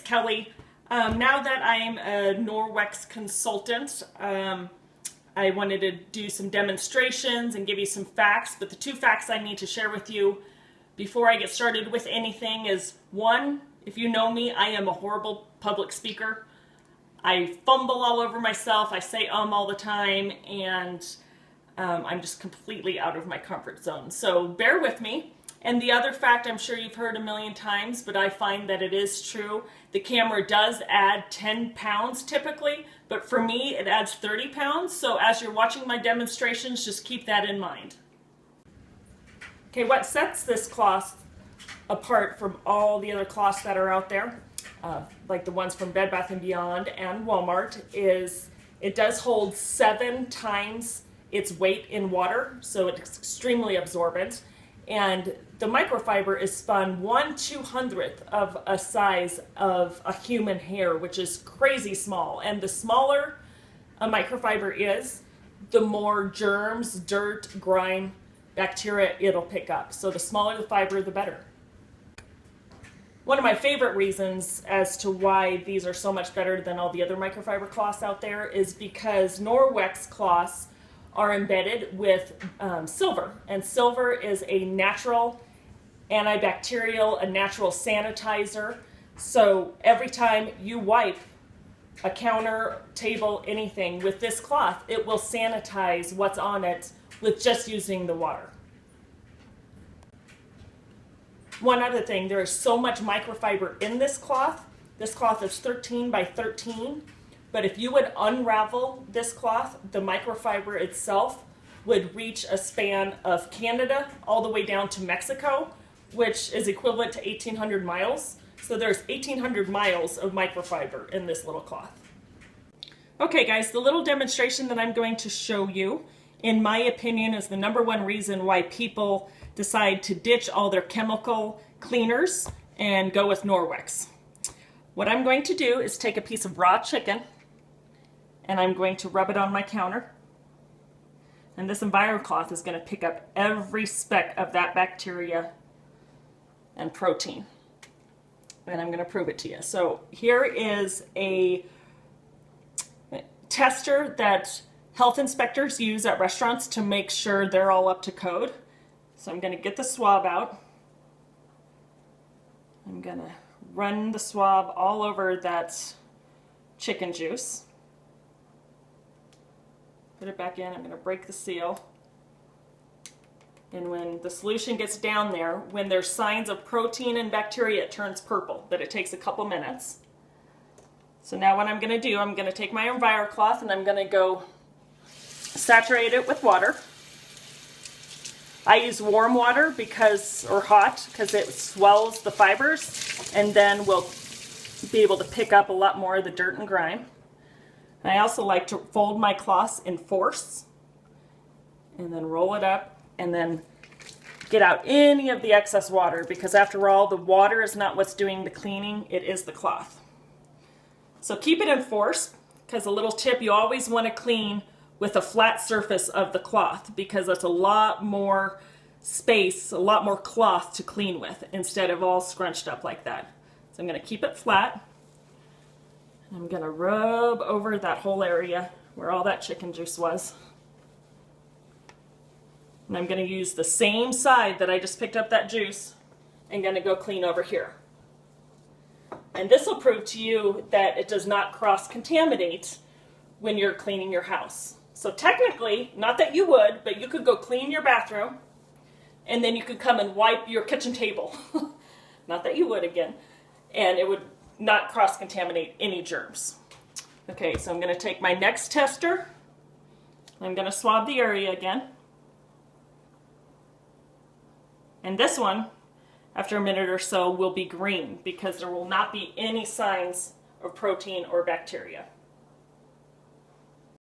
Kelly. Now that I'm a Norwex consultant, I wanted to do some demonstrations and give you some facts, but the two facts I need to share with you before I get started with anything is, one, if you know me, I am a horrible public speaker. I fumble all over myself, I say all the time, and I'm just completely out of my comfort zone. So bear with me. And the other fact I'm sure you've heard a million times, but I find that it is true. The camera does add 10 pounds typically, but for me it adds 30 pounds. So as you're watching my demonstrations, just keep that in mind. Okay, what sets this cloth apart from all the other cloths that are out there, like the ones from Bed Bath & Beyond and Walmart, is it does hold 7 times its weight in water, so it's extremely absorbent. And the microfiber is spun 1/200th of a size of a human hair, which is crazy small. And the smaller a microfiber is, the more germs, dirt, grime, bacteria it'll pick up. So the smaller the fiber, the better. One of my favorite reasons as to why these are so much better than all the other microfiber cloths out there is because Norwex cloths are embedded with silver, and silver is a natural antibacterial, a natural sanitizer. So every time you wipe a counter, table, anything with this cloth, it will sanitize what's on it with just using the water. One other thing, there is so much microfiber in this cloth. This cloth is 13 by 13. But if you would unravel this cloth, the microfiber itself would reach a span of Canada all the way down to Mexico, which is equivalent to 1,800 miles. So there's 1,800 miles of microfiber in this little cloth. Okay guys, the little demonstration that I'm going to show you, in my opinion, is the #1 reason why people decide to ditch all their chemical cleaners and go with Norwex. What I'm going to do is take a piece of raw chicken and I'm going to rub it on my counter. And this EnviroCloth is going to pick up every speck of that bacteria and protein. And I'm going to prove it to you. So here is a tester that health inspectors use at restaurants to make sure they're all up to code. So I'm going to get the swab out. I'm going to run the swab all over that chicken juice. Put it back in. I'm going to break the seal. And when the solution gets down there, when there's signs of protein and bacteria, it turns purple, but it takes a couple minutes. So now what I'm going to do, I'm going to take my EnviroCloth and I'm going to go saturate it with water. I use warm water or hot, because it swells the fibers and then we'll be able to pick up a lot more of the dirt and grime. And I also like to fold my cloths in fourths and then roll it up and then get out any of the excess water, because after all, the water is not what's doing the cleaning, it is the cloth. So keep it in fourths, because a little tip, you always want to clean with a flat surface of the cloth, because that's a lot more space, a lot more cloth to clean with instead of all scrunched up like that. So I'm going to keep it flat. I'm going to rub over that whole area where all that chicken juice was. And I'm going to use the same side that I just picked up that juice and going to go clean over here. And this will prove to you that it does not cross-contaminate when you're cleaning your house. So technically, not that you would, but you could go clean your bathroom and then you could come and wipe your kitchen table. Not that you would again. And it would not cross-contaminate any germs. Okay, so I'm going to take my next tester. I'm going to swab the area again. And this one, after a minute or so, will be green because there will not be any signs of protein or bacteria.